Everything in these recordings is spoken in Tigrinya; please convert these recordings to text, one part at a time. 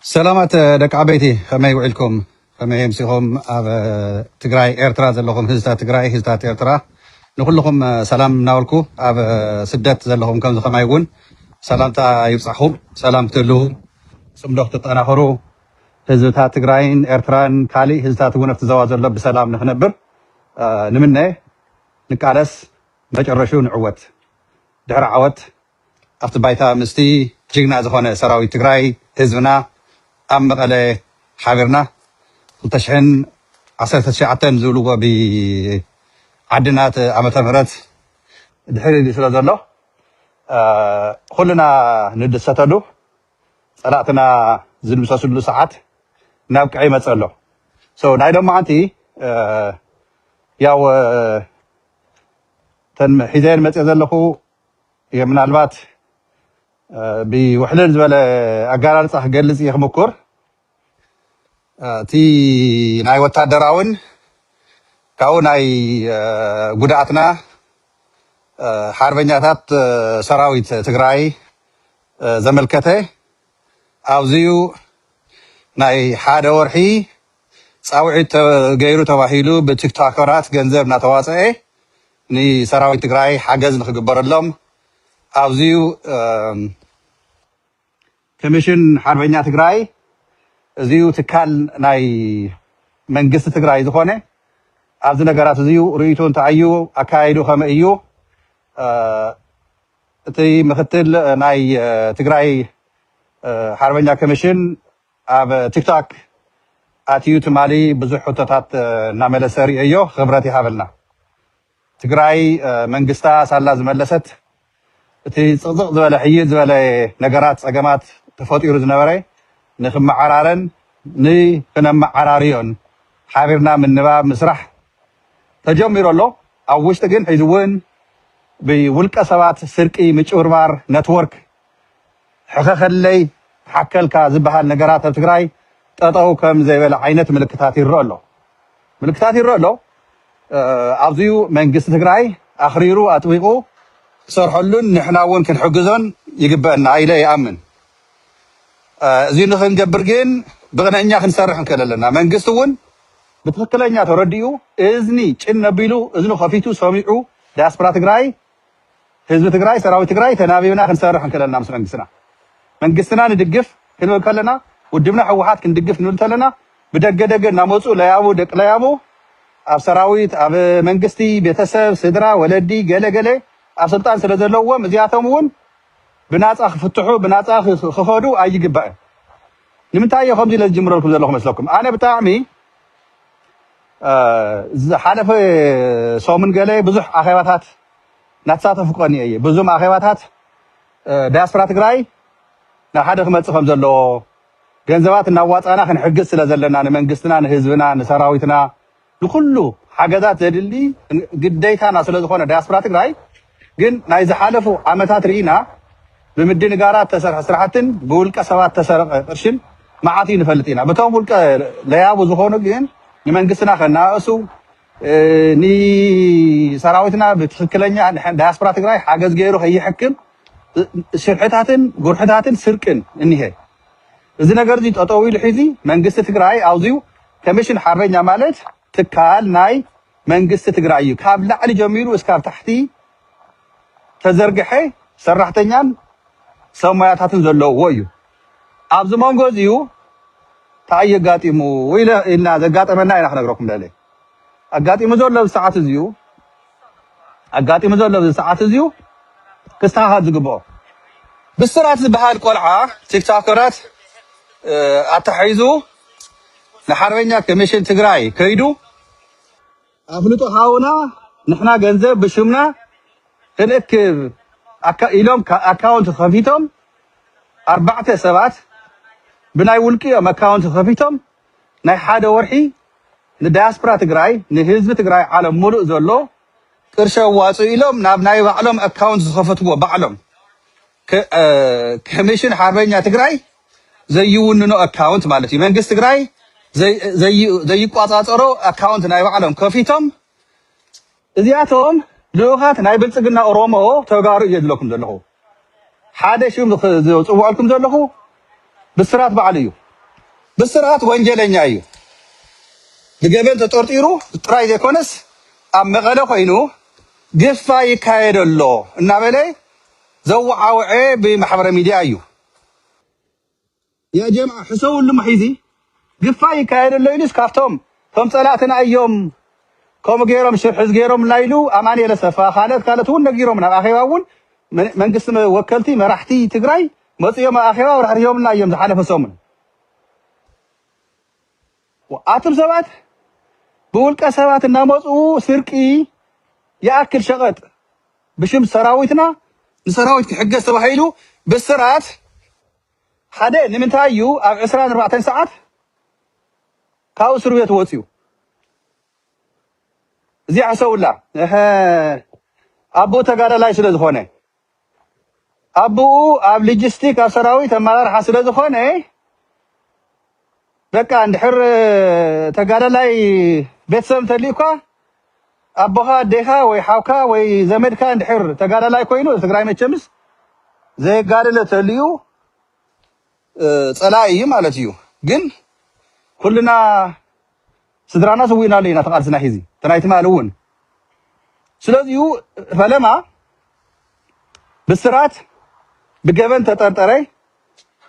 سلامات دك عبيتي خمي وعلكم خمي يمسيهم تقراي إيرترا زلهم هزتا تقراي هزتا إيرترا نقولكم سلام ناولكو سدت زلهم كم خمي يقول سلام تا يبصحهم سلام تلو سمدوخ تتناخرو هزتا تقراين إيرتران كالي هزتا تقول افتزواج الله بسلام نخنبر نمنه نكالس مجرشون عوت دهر عوت أفت بايتا مستي جينا زخونة سراوي تقراي هزبنا أم مقالة حابرنا وتشحن عصرت شعتين زولوا بعدنات عمة مرات دحيري دي سلا زلو كلنا ندستلو صلاتنا زل مساسلو ساعات نابك عي مسألو سو نايدو معنتي ياو تن حزين مسألو يمن البات بوحدة زبالة أقارن صح قلص يخمكور تي ناي وتادراون كاو ناي قدعتنا حربنياتات سراويت تقراي زملكته أوزيو ناي حادة ورحي صاوعيت غيرو تواحيلو بتيك تاكورات جنزب نتواصعي ني سراويت تقراي حاجز نخقبر اللهم أوزيو كميشن حربنيا تقراي زيو تكال ناي منقصة تقراي زخونة أبز نقرات زيو ريتون تعيو أكايدو خمئيو تي مختل ناي تقراي حربنيا كميشن أب تيك توك أتيو تمالي بزح حطتات نعمل سري أيو خبراتي حافلنا تقراي منقصة سالا زملست تي صدق زبالة حيي زبالة نقرات أقامات تفوتيرو زنبري نخم عرارن ني خنم عراريون حابرنا من نباب مسرح تجميرو له أو وشتقن حيزوين بولك أسوات سرقي مجوربار نتورك حقاق اللي حكالكا زبها النقرات التقراي تطاو كم زي بلا عينة ملكتاتي الرولو ملكتاتي الرولو أبزيو من قصة تقراي أخريرو أتويقو صرحلون نحنا وين كنحجزون يقبلنا عيلة يأمن زين خنجبرجين بغنا إني خنسرح نكللنا من قصون بتفكر إني ترديو إذني كنا بيلو إذنو خفيتو سامعو داسبرا تقراي حزب تقراي سراوي تقراي تنابينا خنسرح نكللنا مثلا قصنا من قصنا ندقف كل كلنا ودمنا حوحات كندقف نقولتلنا بدق ناموسو ليابو دق ليابو أب سراويت أب من قصتي بيتسب سدرا ولدي جله أسلطان سلزلوا مزياتهم بنات أخ فتحوا بنات أخ خفضوا أي جبأ نمتى خمسة للجمهور لكم زلهم مثلكم أنا بتاعمي حالف صومن قالي بزح أخواتات نتصاف فوقاني أي بزوم أخواتات داسبرا تقراي نحد خمسة خمسة لو جنزوات النوات أنا خن حجز سلزلنا من قصنا نهزبنا نسراويتنا لكله حاجات زي قديتنا سلزخونا داسبرا تقراي جن نايز حالفو عمتات رينا بمدين قارات تسرح سرحتن بولك سوات تسرق قرشن معاتي نفلتينا بتوم بولك ليابو زخونو جن نمن قسنا خنا اسو ني سراويتنا بتخكلنيا دياسبرا تقراي حاجز غيرو هي حكم شرحتاتن غرحتاتن سرقن انهي እዚ ነገር እዚ ተጠዊሉ ሒዚ መንግስቲ ትግራይ አውዚው ከሚሽን ሓርበኛ ማለት ትካል ናይ መንግስቲ ትግራይ እዩ ካብ ላዕሊ ጀሚሩ እስካብ ታሕቲ ተዘርግሐ ሰራሕተኛን ሰማያታትን ዘለዎ እዩ ኣብዚ መንጎ እዚኡ ታይ ጋጢሙ ወይለ እና ዘጋጠመና ኢና ክነግረኩም ለለይ አጋጢሙ ዘሎ ሰዓት እዚኡ አጋጢሙ ዘሎ ሰዓት እዚኡ ክስተኻኸል ዝግብኦ ብስራት ዝበሃል ቆልዓ ቲክቶከራት አተሐይዙ ለሐርበኛ ከሚሽን ትግራይ ከይዱ አፍልጦ ሃውና ንሕና ገንዘብ ብሽምና እንክብ ኢሎም አካውንት ከፊቶም አርባዕተ ሰባት ብናይ ውልቂኦም አካውንት ከፊቶም ናይ ሓደ ወርሒ ንዳያስፖራ ትግራይ ንህዝቢ ትግራይ ዓለም ሙሉእ ዘሎ ቅርሺ ዋጽኡ ኢሎም ናብ ናይ ባዕሎም አካውንት ዝኸፈትዎ ባዕሎም ከሚሽን ሓርበኛ ትግራይ ዘይውንኖ አካውንት ማለት እዩ መንግስት ትግራይ ዘይቋጻጸሮ አካውንት ናይ ባዕሎም ከፊቶም እዚኣቶም لوخات ناي بلصقنا اورومو تغارو يدلكم زلخو حاده شوم زوصوالكم زلخو بسرات بعليو ብስራት ወንጀለኛ እዩ ብገበን ተጠርጢሩ ጥራይ ዘይኮነስ ኣብ መቐለ ኮይኑ ግፋ ይካየደሎ እናበለ ዘወዓውዐ ብማሕበረ ሚድያ እዩ የጀምዓ ሕሰውሉ መሒዚ ግፋ ይካየደሎ ኢሉስ ካብቶም ቶም ፀላእትና እዮም ከምኡ ገይሮም ሽርሕዝ ገይሮም ናይሉ ኣማንኤል ኣሰፋ ካልኦት እውን ነጊሮም ናብ ኣኼባ እውን መንግስቲ ወከልቲ መራሕቲ ትግራይ መፅኦም ኣኼባ ወራሕርዮምና እዮም ዝሓለፈ ሰሙን ኣቶም ሰባት ብውልቀ ሰባት እናመፁ ስርቂ يأكل شغط بشم سراويتنا نسراويت كحجز تبهيلو بالسرعات حدا نمنتايو أو 24 ساعات كاو سرويت ووتيو زي عسولا أبو تقال لا يسلز خونه أبو أب لوجستيك أو سراويت أما راح يسلز خونه بقى عند حر تقال لا بيتسم تليكوا أبوها ديها ويحاوكا ويزمدكا اندحر تقال لا يكوينو تقراي متشمس زي قال تليو صلاي مالتيو جن كلنا سدرانا سوينا لينا تقالسنا حيزي تنايت مالون سلازيو فلما بالسرات بجبن تطرطري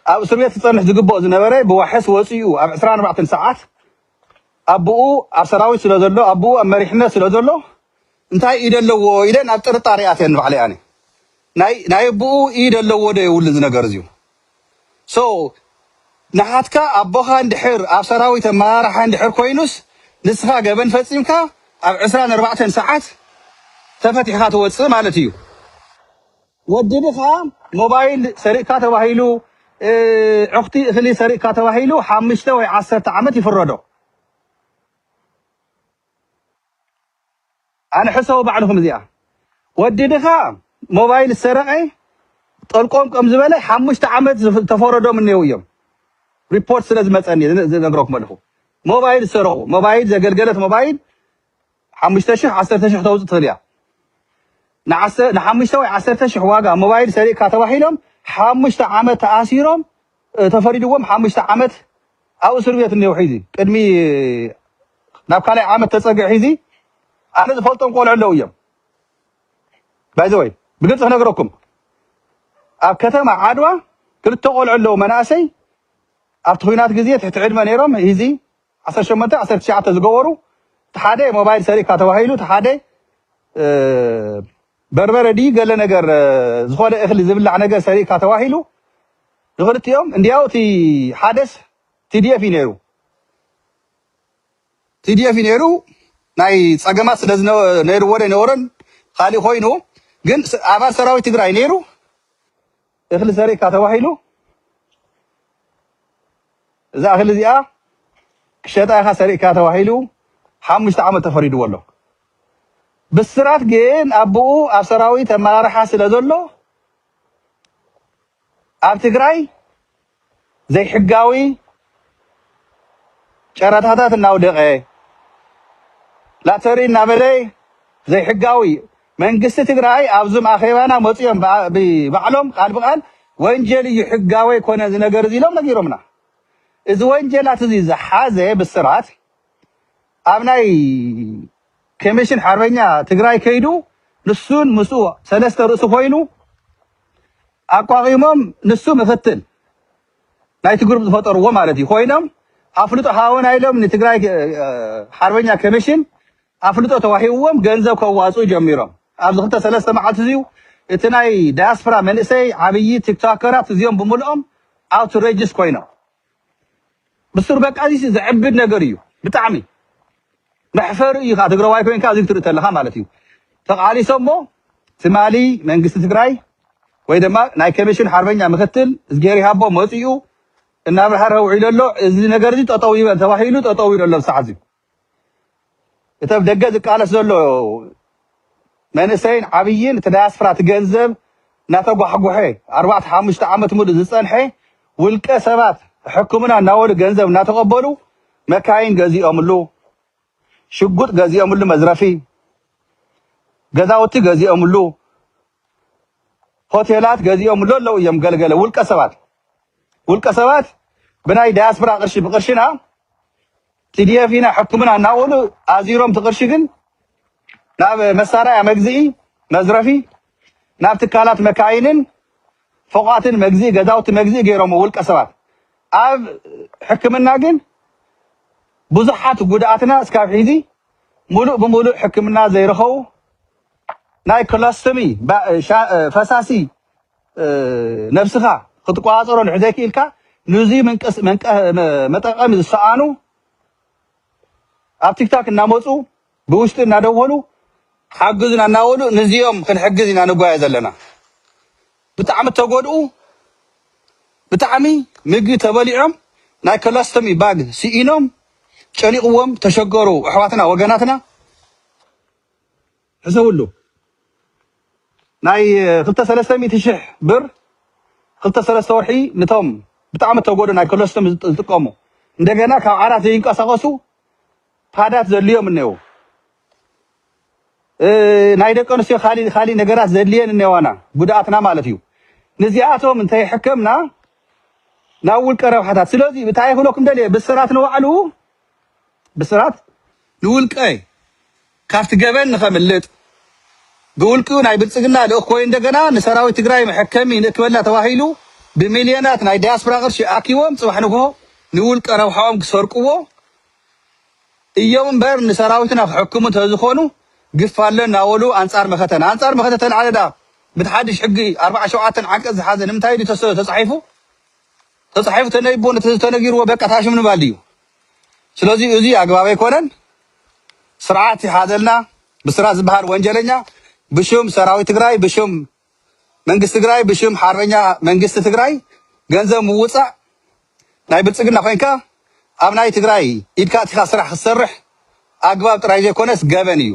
او سريت تصنح زغبو زنبره بوحس وصيو اب 24 ساعات أبوه أبصراوي سلازلو أبوه أمريحنا سلازلو انتهى إيدا لو إيدا نبتر طارياتين بعلي يعني ناي أبوه إيدا لو ده يولد نجارزيو so نحاتك أبوها اندحر أبصراوي تمارح اندحر كوينوس نسخة جبن فتسيمكا أب 24 ساعات تفتحات وصل مالتيو وديبخا موبايل سرقة تبهيلو أختي خلي سرقة تبهيلو حمشته وعصرت عمت يفردو أنا حسوا بعضهم زيها وديدها موبايل السرقة طلقهم كم زبالة حمشت عمد تفردوا مني ويوم ريبورت لازم تسألني زي نقولك ملهو موبايل السرقة موبايل زي قلقلت موبايل حمشت شح 10 توزع طليا نحمشت 10 واقع موبايل سرقة كاتواحيلهم حمشت عمد تأثيرهم تفردوهم حمشت عمد أو سرقة النوحيدي كدمي نبكالي عمد تسقع حيزي أنا زفلتهم قول على ويام بايزوي بقلت أنا أقرأكم أبكتم عدوى قلت تقول على مناسي أبتخينات جزية تحت علم نيرم هيزي 10 شمنت 10 ساعات تزقوروا تحدي موبايل سريع كاتوهيلو تحدي بربرة دي قال لنا جر زخوة إخلي زبل عنا جر سريع كاتوهيلو قلت يوم إندياو تي حادث تديه في نيرو تديه في نيرو ناي صقمات سلازنا نيرو ولا نورن خالي خوينو جن عبار سراوي تقرأي نيرو إخلي سريع كاتوهيلو إذا أخلي زيا كشتا أخا سريع كاتوهيلو حمش تعمل تفريد والله بالسرعة جين أبوه أبصراوي تمارا حاسل أزولو أب تقرأي زي حقاوي شرط هذا النودقة لا تري نابلي زي حقاوي من قصة تقرأي أبزم أخيوانا مطيهم بعلم قال بقال وينجلي حقاوي كون زي نقرزي لهم نقيرمنا إذا وينجلات زي زحازة بالسرعة أبناي كميشن حربينيا تقرأي كيدو نسون مسوع سلسة رأسو خوينو أقواغيمهم نسو مفتن ناي تقرب فطر ومالتي خوينم أفلطو هاون أيلم نتقرأي حربينيا كميشن أفلطو تواحيوهم جنزو كواسو جميرهم أبزخنت سلسة معاتزيو اتناي دياسبرا من إسي عبيي تيك توكرات تزيهم بمولهم outrageous خوينم بسر بك عزيزي زعبد نقريو بتعمي محفر إيخا تقرأي كوين كازيك تريد لها مالتيو تقالي سمو تمالي من قصة تقرأي ويدما ناي كميشن حربينيا مختل زجيري هابو موتيو النابر حرهو عيلولو إذن نقرزي تطوي تواحيلو تطوي لولو بساعزي يتب دقا زكالة سولو من إسين عبيين تداسفرا تقنزب ناتقو حقو حي 4-5 عامة مدو زيسان حي والكا سبات حكومنا ناول قنزب ناتقبلو مكاين قزي أملو شقوط قزي أملو مزرفي قزاوتي قزي أملو هوتيلات قزي أملو لو يم قلقل والكا سبات بناي دياسبرا قرشي بقرشنا TDF هنا حكمنا ناولو ازيروم تقرشيكن ناب مسارا مجزئي مزرفي ناب تكالات مكاينن فوقاتن مجزي غداوت مجزي غيروم ولق سبات اب حكمنا ግን ብዙሓት ጉዳኣትና እስካብ ሕዚ ሙሉእ ብሙሉእ ሕክምና ዘይረኸቡ ናይ ኮሎስቶሚ ፈሳሲ ነብስኻ ክትቋፀሮ ንሕዘይ ክኢልካ ንዚ መጠቐሚ ዝሰኣኑ ኣብ ቲክታክ እናመፁ ብውሽጢ እናደወሉ ሓግዙና እናበሉ ንዚኦም ክንሕግዝ ኢና ንጓየ ዘለና ብጣዕሚ ተጎድኡ ብጣዕሚ ምግቢ ተበሊዖም ናይ ኮሎስቶሚ ባግ ሲኢኖም ጨኒቕዎም ተሸገሩ ኣሕዋትና ወገናትና ሕሰብሉ ናይ 2-300,000 ብር 2-3 ወርሒ ነቶም ብጣዕሚ ተጎዱ ናይ ኮሎስቶሚ ዝጥቀሙ እንደገና ካብ ዓራት ዘይንቀሳቀሱ ፓዳት ዘልዮም እነው ናይ ደቂ ኣንስትዮ ካሊ ነገራት ዘድልየን እነዋና ጉዳኣትና ማለት እዩ ንዚኣቶም እንታይ ሕክምና ናብ ውልቀ ረብሓታት ስለዚ እንታይ ክብለኩም ደልየ ብስራት ንባዕሉ بسرات نولقاي كافت جبن نخملت بقولكو ناي بلصقنا لاخوي እንደገና نسراوي تግራይ محكمي نكبلا ተዋሂሉ بمليونات ناي دياسبرا قرش اكيوم صباحنكو نولق ربحهم كسرقو እየውም በር نسراويتنا حكمو ተዝኾኑ ግፋለን ናወሉ አንጻር መኸተን ዓለዳ بتحدش حقي 47 ዓንቀጽ ዝሓዘ ንምታይ ተጻሒፉ ተነይቦን ተነጊርዎ በቃ ታሽም ንባልዩ ስለዚህ እዚ አግባብ አይኮነን ስርዓት ይሓዘልና ብስራ ዝበሃል ወንጀለኛ ብሽም ሰራዊት ትግራይ ብሽም መንግስት ትግራይ ብሽም ሓርበኛ መንግስት ትግራይ ገንዘብ ምውፃእ ናይ ብልጽግና ኮይንካ ኣብ ናይ ትግራይ ኢድካ እቲኻ ስራሕ ክሰርሕ አግባብ ጥራይ ዘይኮነስ ገበን እዩ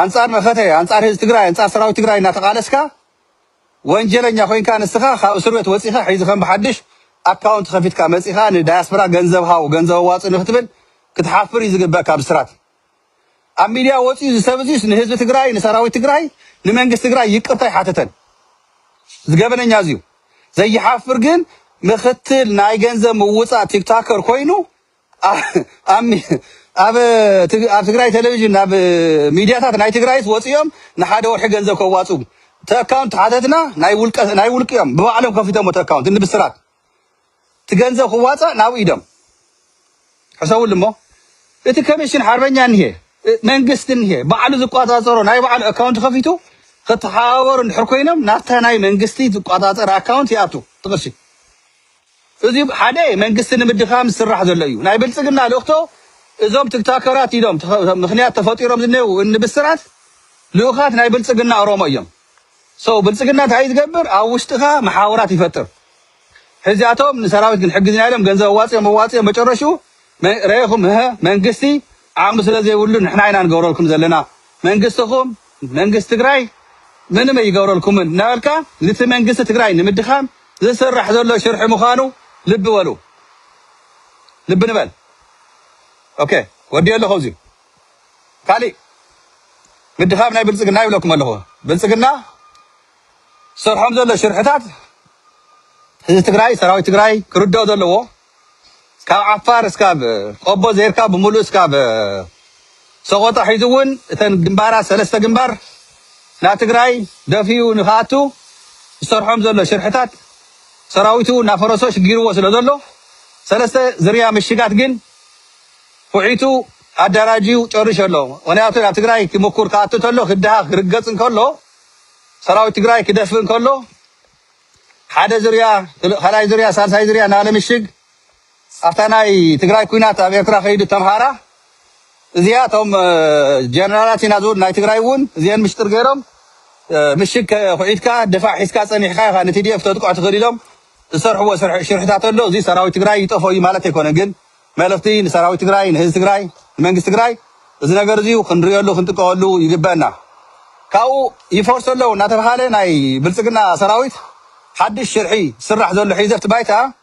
አንጻር መኸተ አንጻር ህዝብ ትግራይ አንጻር ሰራዊት ትግራይ እናተቃለስካ ወንጀለኛ ኮይንካ ንስኻ ካብ እስር ቤት ወፂኻ ሒዝኸም በሓድሽ አካውንት ከፊትካ መጽኻ ንዳያስፖራ ገንዘብ ሃው ገንዘብ ዋጽ ንኽትብል ክትሓፍር ይዝግበካ ብስራት ኣብ ሚድያ ወፂ ዝሰብዚስ ንህዝቢ ትግራይ ንሰራዊት ትግራይ ንመንግስት ትግራይ ይቅርታ ይሓተተን ዝገበነኛ እዚዩ ዘይሓፍር ግን ምኽትል ናይ ገንዘብ ምውፃእ ቲክቶከር ኮይኑ ኣብ ትግራይ ቴሌቪዥን ኣብ ሚድያታት ናይ ትግራይስ ወፂኦም ንሓደ ወርሒ ገንዘብ ከዋፁ ተአካውንት ሓተትና ናይ ውልቅዮም ብባዕሎም ከፊቶም ተአካውንት ንብስራት تجنزه خواصة ناو إيدم حسول لهم إنت كمشين حربنا نهيه منقست نهيه بعلو زقات أزارو ناي بعلو أكاونت خفيتو خطحاور نحركينهم ناتا ناي منقستي زقات أزار أكاونت يابتو تغشي إذا حدا منقست نمدخام السرح ذليو ناي بلتقنا لوقتو إذا تكتاكرات إيدم مخنيات تفاطيرهم زنيو إن بالسرعة لوقات ناي بلتقنا أروميهم بلتقنا تعيد قبر أو وشتها محاورات يفتر حزياتهم نسراويت ግን ሕግዝና ያለም ገንዘብ ዋጽ መጨረሹ ረይኹም መንግስቲ ዓም ስለዚ ይውሉ ንሕና ኢና ንገብረልኩም ዘለና መንግስትኹም መንግስት ትግራይ ምንም ይገብረልኩም ናልካ ነቲ መንግስት ትግራይ ንምድኻም ዝስራሕ ዘሎ ሽርሕ ምዃኑ ልብ በሉ ልብ ንበል ኦኬ ወዲየለ ኸውዚ ካሊ ምድኻም ናይ ብልጽግና ይብለኩም ኣለኹ ብልጽግና ሰርሖም ዘሎ ሽርሕታት ህዝቢ ትግራይ ሰራዊት ትግራይ ክርዳው ዘለዎ ካብ ዓፋር እስካብ ቆቦ ዘይርካ ብሙሉእ እስካብ ሰቆጣ ሒዙውን እተን ግንባራት ሰለስተ ግንባር ና ትግራይ ደፊኡ ንኻቱ ዝሰርሖም ዘሎ ሽርሕታት ሰራዊቱ ናፈረሶ ሽጊርዎ ስለ ዘሎ ሰለስተ ዝርያ ምሽጋት ግን ኩዒቱ ኣዳራጂው ጨርሽ ኣሎ ወንያቱ ናብ ትግራይ ክምኩር ካቱ ተሎ ክድሃ ክርገጽ እንከሎ ሰራዊት ትግራይ ክደፍእ እንከሎ حدا زريا خلاي زريا سالساي زريا نال مشق افتناي تግራይ ኩናት ኣብ ኤርትራ ከይዱ ተምሃራ እዚያቶም ጀነራላት ይናዙር ናይ ትግራይውን እዚያን ምሽጥር ገይሮም ምሽግ ኩዒትካ ደፋዕ ሒስካ ጸኒሕካ ኻ ነቲዲኤፍ ተጥቋዕ ትኸዲሎም ዝሰርሕዎ ሽርሕታት ኣሎ እዚ ሰራዊት ትግራይ ይጠፈዩ ማለት ኣይኮነ ግን መልእኽቲ ንሰራዊት ትግራይ ንህዝቢ ትግራይ ንመንግስቲ ትግራይ እዚ ነገር እዚዩ ክንሪየሉ ክንጥቀወሉ ይግበአና ካብኡ ይፈርስ ኣለዉ እናተባሃለ ናይ ብልጽግና ሰራዊት حدش شرعي سرح ذو اللي حيزفت بايتها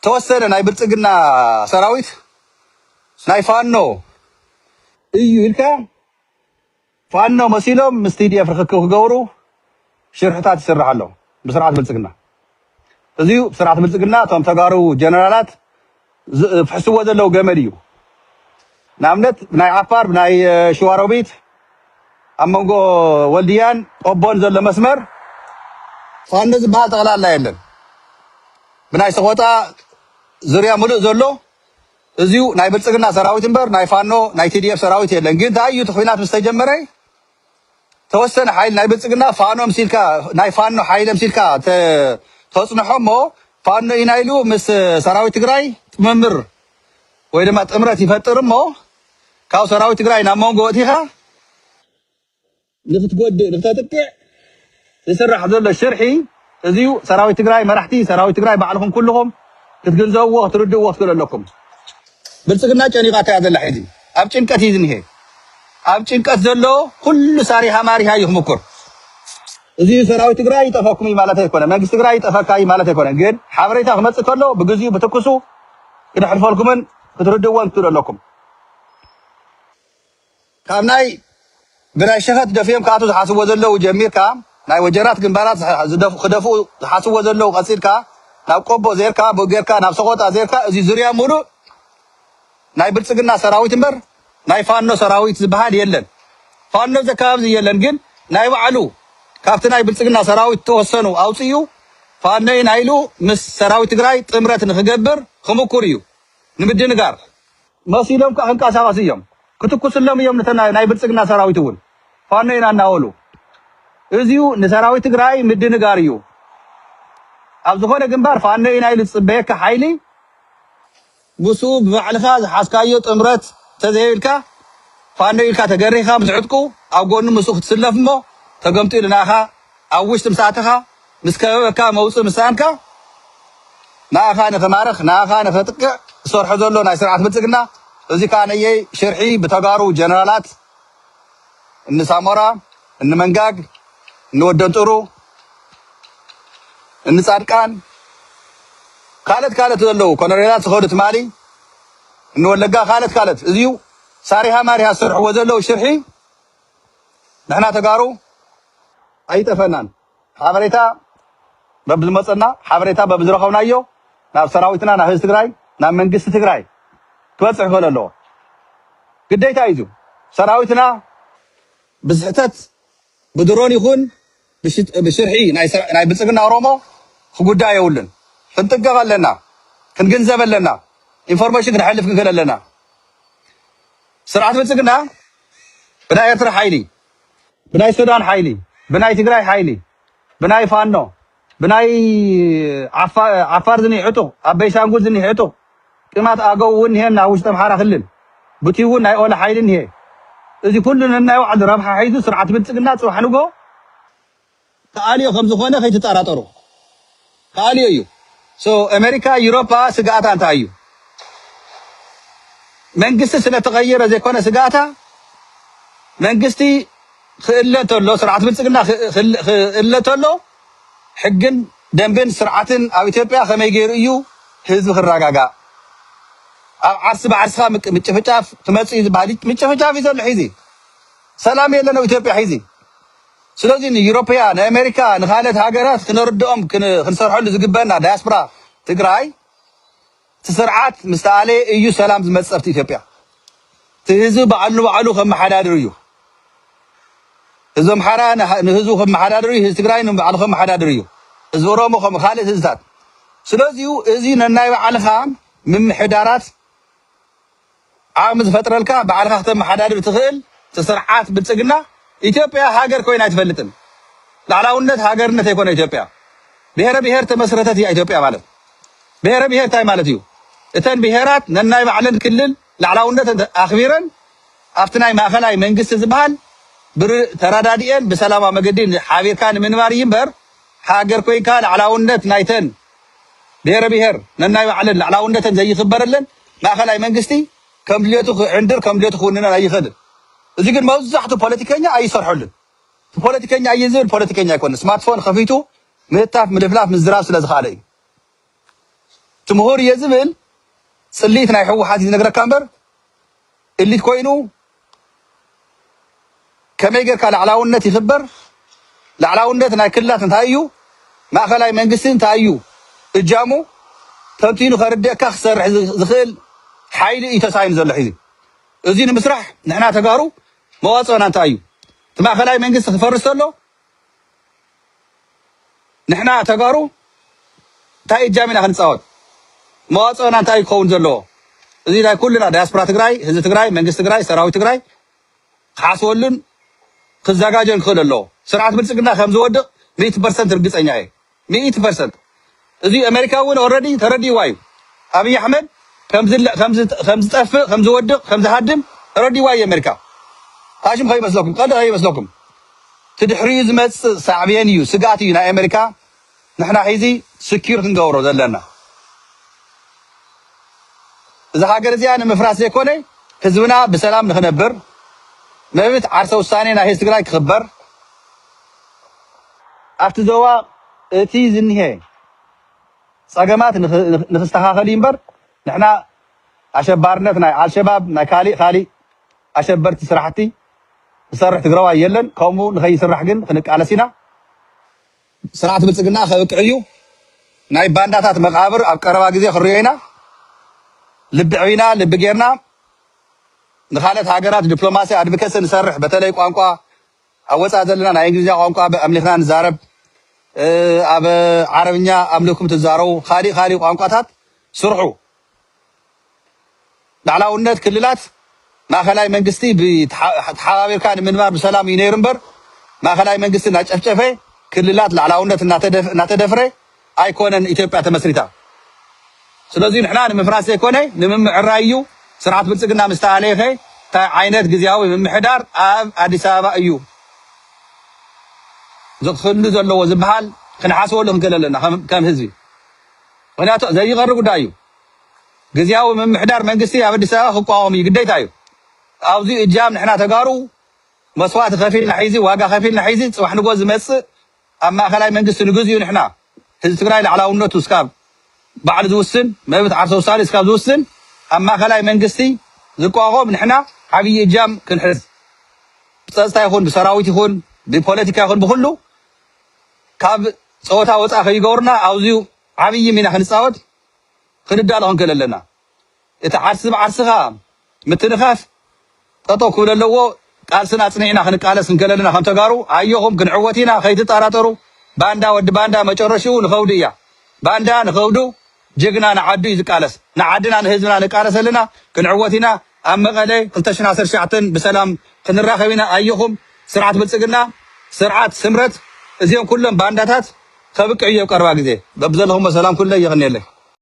توسل ناي بلصقنا سراويت ناي فانو ايو يلكا فانو مسيلهم مستيدي افرخكو كغورو شرحتات يسرح له بسرعه بلصقنا እዚሁ ስርዓት ብልጽግና ቶም ተጋሩ ጀነራላት ፍሕስዎ ዘለው ገመድ እዩ ንኣብነት ናይ ዓፋር ናይ ሸዋሮቢት ኣብ መንጎ ወልድያን ቆቦን ዘሎ መስመር ፋኖ ዝበሃል ጠቕላላ የለን ብናይ ሰቆጣ ዙርያ ሙሉእ ዘሎ እዚሁ ናይ ብልጽግና ሰራዊት እምበር ናይ ፋኖ ናይ ቲዲኤፍ ሰራዊት የለን ግን እንታይ እዩ ተኹናት ምስ ተጀመረ ተወሰነ ሓይል ናይ ብልጽግና ፋኖ ምሲልካ ናይ ፋኖ ሓይል ምሲልካ ተጽንሖሞ ፋኖ ኢና ኢሉ ምስ ሰራዊት ትግራይ ጥምምር ወይ ድማ ጥምረት ይፈጥር እሞ ካብ ሰራዊት ትግራይ ናብ መንጎ ወቲኻ ንክትጎድእ ንክተጥቅዕ ዝስራሕ ዘሎ ሽርሒ እዚሁ ሰራዊት ትግራይ መራሕቲ ሰራዊት ትግራይ ባዕልኩም ኩልኩም ክትግንዘብዎ ክትርድእዎ ክትክእሉ ኣለኩም ብልጽግና ጨኒቃታ እያ ዘላ ሕዚ ኣብ ጭንቀት እዩ ዝኒሄ ኣብ ጭንቀት ዘሎ ኩሉ ሳሪሃ ማሪሃ ይኽምኩር እዚሁ ሰራዊት ትግራይ ይጠፈኩም ማለት ኣይኮነ መንግስቲ ትግራይ ይጠፈካ ማለት ኣይኮነ ግን ሓበሬታ ክመጽእ ከሎ ብግዚኡ ብትኩሱ ክነሕልፈልኩምን ክትርድእዎን ክትክእሉ ኣለኩም ካብ ናይ ብናይ ሸኸት ደፊኦም ካቱ ዝሓስብዎ ዘለው ጀሚርካ ናይ ወጀራት ግንባራት ክደፍኡ ዝሓስብዎ ዘለው ቀፂልካ ናብ ቆቦ ዜርካ ጌርካ ናብ ሰቆጣ ዜርካ እዚ ዙርያ ሙሉእ ናይ ብልጽግና ሰራዊት እምበር ናይ ፋኖ ሰራዊት ዝበሃል የለን ፋኖ ዘካባቢ የለን ግን ናይ ባዕሉ ካብቲ ናይ ብልጽግና ሰራዊት ተወሰኑ ኣውፅዩ ፋኖ ኢና ኢሉ ምስ ሰራዊት ትግራይ ጥምረት ንክገብር ክምኩር እዩ ንምድንጋር መሲሎም ክንቀሳቀሱ እዮም ክትኩስሎም እዮም ናይ ብልጽግና ሰራዊት እውን ፋኖ ኢና እናበሉ እዚሁ ንሰራዊት ትግራይ ምድንጋር እዩ ኣብ ዝኾነ ግንባር ፋኖ ኢና ኢሉ ዝፅበየካ ሓይሊ ብሱ ብባዕልኻ ዝሓስካዮ ጥምረት ተዘይብልካ ፋኖ ኢልካ ተገሪኻ ምስ ዕጥቁ ኣብ ጎኑ ምሱ ክትስለፍ እሞ ተገምጢሉ ናኻ ኣብ ውሽጢ ምሳእትኻ ምስ ከበበካ መውፅእ ምሳንካ ናኻ ንኽማርኽ ናኻ ንኽጥቅዕ ዝሰርሖ ዘሎ ናይ ስርዓት ብልጽግና እዚ ከዓ ነየይ ሽርሒ ብተጋሩ ጀነራላት እንሳሞራ እንመንጋግ እንወደንጥሩ እንጻድቃን ካልት ዘለው ኮሎኔላት ዝኸዱ ትማሊ እንወለጋ ካልት እዚሁ ሳሪሃ ማሪሃ ዝሰርሕዎ ዘለው ሽርሒ ንሕና ተጋሩ ኣይጠፈናን ሓበሬታ በብዝመፀና ሓበሬታ በብዝረኸብናዮ ናብ ሰራዊትና ናብ ህዝቢ ትግራይ ናብ መንግስቲ ትግራይ ክበፅሕ ይኽእል ኣለዎ ግዴታ እዩ ሰራዊትና ብስሕተት ብድሮን ይኹን ብሽርሒ ናይ ብልጽግና ኦሮሞ ክጉዳይ የብሉን ክንጥንቀቕ ኣለና ክንግንዘብ ኣለና ኢንፎርሜሽን ክንሕልፍ ክንክእል ኣለና ስርዓት ብልጽግና ብናይ ኤርትራ ሓይሊ ብናይ ሱዳን ሓይሊ ብናይ ትግራይ ሓይሊ ብናይ ፋኖ ብናይ ዓፋር ዝኒህ ዕጡቕ ኣብ ቤንሻንጉል ዝኒህ ዕጡቕ ቅማት ኣገው እውን እኒሄን ኣብ ውሽጢ ኣምሓራ ክልል ብትዩ እውን ናይ ኦላ ሓይሊ እኒሄ እዚ ኩሉ ነናይ ባዕሉ ረብሓ ሒዙ ስርዓት ብልጽግና ፅባሕ ንጎ ከኣልዮ ከም ዝኾነ ከይትጠራጠሩ ከኣልዮ እዩ ኣሜሪካ ዩሮፓ ስጋኣታ እንታይ እዩ መንግስቲ ስለተቐየረ ዘይኮነ ስጋኣታ መንግስቲ ክእለ ተሎ ስርዓት ብልጽግና ክእለ ተሎ ሕግን ደንብን ስርዓትን ኣብ ኢትዮጵያ ከመይ ገይሩ እዩ ህዝቢ ክረጋጋእ ኣብ ዓርሲ ብዓርስኻ ምጭፍጫፍ ትመፅእ ዝበሃል ምጭፍጫፍ እዩ ዘሎ ሒዚ ሰላም የለን ኣብ ኢትዮጵያ ሒዚ ስለዚ ንዩሮፕያ ንኣሜሪካ ንካልኦት ሃገራት ክነርድኦም ክንሰርሐሉ ዝግበአና ዳያስፖራ ትግራይ እቲ ስርዓት ምስ ተኣለየ እዩ ሰላም ዝመፅእ ኣብቲ ኢትዮጵያ እቲ ህዝቢ ባዕሉ ንባዕሉ ከመሓዳድር እዩ ህዝቢ ኣምሓራ ንህዝቡ ከመሓዳድር እዩ ህዝቢ ትግራይ ንባዕሉ ከመሓዳድር እዩ ህዝቢ ኦሮሞ ከምኡ ካልኦት ህዝብታት ስለዚሁ እዚ ነናይ ባዕልኻ ምምሕዳራት ዓቕሚ ዝፈጥረልካ ባዕልኻ ክተመሓዳድር ትኽእል እቲ ስርዓት ብልጽግና ኢትዮጵያ ሃገር ኮይና ኣይትፈልጥን ላዕላውነት ሃገርነት ኣይኮነ ኢትዮጵያ ብሔረ ብሔር ተመስረተት እያ ኢትዮጵያ ማለት ብሔረ ብሔር እንታይ ማለት እዩ እተን ብሔራት ነናይ ባዕለን ክልል ላዕላውነት ኣኽቢረን ኣብቲ ናይ ማእኸላይ መንግስቲ ዝበሃል ተረዳዲአን ብሰላማዊ መገዲ ሓቢርካ ንምንባር እዩ እምበር ሃገር ኮይንካ ላዕላውነት ናይተን ብሔረ ብሔር ነናይ ባዕለን ላዕላውነተን ዘይኽበረለን ማእኸላይ መንግስቲ ከም ድልየቱ ክዕንድር ከም ድልየቱ ክውንነን ኣይኽእልን እዚ ግን መብዛሕትኡ ፖለቲከኛ ኣይሰርሐሉን ፖለቲከኛ እየ ዝብል ፖለቲከኛ ኣይኮነ ስማርትፎን ከፊቱ ምህታፍ ምልፍላፍ ምዝራብ ስለ ዝኽኣለ እዩ እቲ ምሁር እየ ዝብል ፅሊት ናይ ሕወሓት እዩ ዝነግረካ እምበር እሊት ኮይኑ ከመይ ጌርካ ላዕላውነት ይኽበር ላዕላውነት ናይ ክልላት እንታይ እዩ ማእኸላይ መንግስቲ እንታይ እዩ እጃሙ ተንቲኑ ከርደካ ክሰርሕ ዝኽእል ሓይሊ እዩ ተሳይኑ ዘሎ ሒዚ እዚ ንምስራሕ ንሕና ተጋሩ መዋፅኦና እንታይ እዩ እቲ ማእኸላይ መንግስቲ ክፈርስ ተሎ ንሕና ተጋሩ እንታይ እጃም ኢና ክንፃወት መዋፅኦና እንታይ እዩ ክኸውን ዘለዎ እዚ ናይ ኩልና ዳያስፖራ ትግራይ ህዝቢ ትግራይ መንግስቲ ትግራይ ሰራዊት ትግራይ ክሓስበሉን ክዘጋጀን ክኽእል ኣለዎ ስርዓት ብልፅግና ከም ዝወድቕ 100% ርግፀኛ እየ 100% እዚ ኣሜሪካ እውን ኦልሬዲ ተረዲዋ እዩ ኣብይ ኣሕመድ ከም ዝጠፍእ ከም ዝወድቕ ከም ዝሃድም ተረዲዋ እዩ ኣሜሪካ ታሽም ከይመስለኩም ቀልዲ ከይመስለኩም ትድሕሪኡ ዝመፅእ ሳዕብየን እዩ ስጋት እዩ ናይ ኣሜሪካ ንሕና ሒዚ ስኪር ክንገብሮ ዘለና እዚ ሃገር እዚኣ ንምፍራስ ዘይኮነ ህዝብና ብሰላም ንኽነብር መብት ዓርሰ ውሳኔ ናይ ህዝቢ ትግራይ ክኽበር ኣብቲ ዞባ እቲ ዝኒሄ ፀገማት ንክስተኻኸል እምበር ንሕና ኣሸባርነት ናይ ኣልሸባብ ናይ ካሊእ ኣሸበርቲ ስራሕቲ ዝሰርሕ ትግራዋይ የለን ከምኡ ንኸይስራሕ ግን ክንቃለስ ኢና ስርዓት ብልፅግና ከብቅዕ እዩ ናይ ባንዳታት መቃብር ኣብ ቀረባ ግዜ ክርዮ ኢና ልቢ ዕቢና ልቢ ጌርና ንኻልኦት ሃገራት ዲፕሎማሲ ኣድቮኬሲ ንሰርሕ በተለይ ቋንቋ ኣብ ወፃእ ዘለና ናይ እንግሊዝኛ ቋንቋ ኣምሊኽና ንዛረብ ኣብ ዓረብኛ ኣምልኩም ትዛረቡ ካሊእ ቋንቋታት ስርሑ ላዕላውነት ክልላት ማእኸላይ መንግስቲ ብተሓባቢርካ ንምንባር ብሰላም እዩ ነይሩ እምበር ማእኸላይ መንግስቲ እናጨፍጨፈ ክልላት ላዕላውነት እናተደፍረ ኣይኮነን ኢትዮጵያ ተመስሪታ ስለዚ ንሕና ንምፍራስ ዘይኮነ ንምምዕራይ እዩ ስርዓት ብልፅግና ምስተኣለየኸ እንታይ ዓይነት ግዝያዊ ምምሕዳር ኣብ ኣዲስ ኣበባ እዩ ዝኽህሉ ዘለዎ ዝበሃል ክንሓስበሉ ክንክእል ኣለና ከም ህዝቢ ምክንያቱ ዘይቀሪ ጉዳይ እዩ ግዝያዊ ምምሕዳር መንግስቲ ኣብ ኣዲስ ኣበባ ክቋወም እዩ ግዴታ እዩ ኣብዚ እጃም ንሕና ተጋሩ መስዋእቲ ከፊልና ሒዚ ዋጋ ከፊልና ሒዚ ፅባሕ ንጎ ዝመፅእ ኣብ ማእኸላይ መንግስቲ ንግዝኡ ንሕና ህዝቢ ትግራይ ላዕላውነቱ እስካብ ባዕሉ ዝውስን መብት ዓርሰ ውሳኔ እስካብ ዝውስን ኣብ ማእኸላይ መንግስቲ ዝቋቆም ንሕና ዓብይ እጃም ክንሕዝ ብፀጥታ ይኹን ብሰራዊት ይኹን ብፖለቲካ ይኹን ብኩሉ ካብ ፀወታ ወፃእ ከይገብሩና ኣብዚኡ ዓብይ ሚና ክንፃወት ክንዳሎ ክንክእል ኣለና እቲ ዓርሲ ብዓርስኻ ምትንኻፍ ጠጠው ክብል ኣለዎ ቃልስና ፅኒዕና ክንቃለስ ክንክእል ኣለና ከም ተጋሩ ኣየኹም ክንዕወት ኢና ከይትጠራጠሩ ባንዳ ወዲ ባንዳ መጨረሽኡ ንኸውዲ እያ ባንዳ ንኸውዱ ጀግና ንዓዱ እዩ ዝቃለስ ንዓድና ንህዝብና ንቃለስ ኣለና ክንዕወት ኢና ኣብ መቐለ 2019 ብሰላም ክንራኸብ ኢና ኣየኹም ስርዓት ብልፅግና ስርዓት ስምረት እዚኦም ኩሎም ባንዳታት ከብቅዕ እዮም ቀረባ ግዜ በብዘለኹም ሰላም ኩለ ይኽንየለይ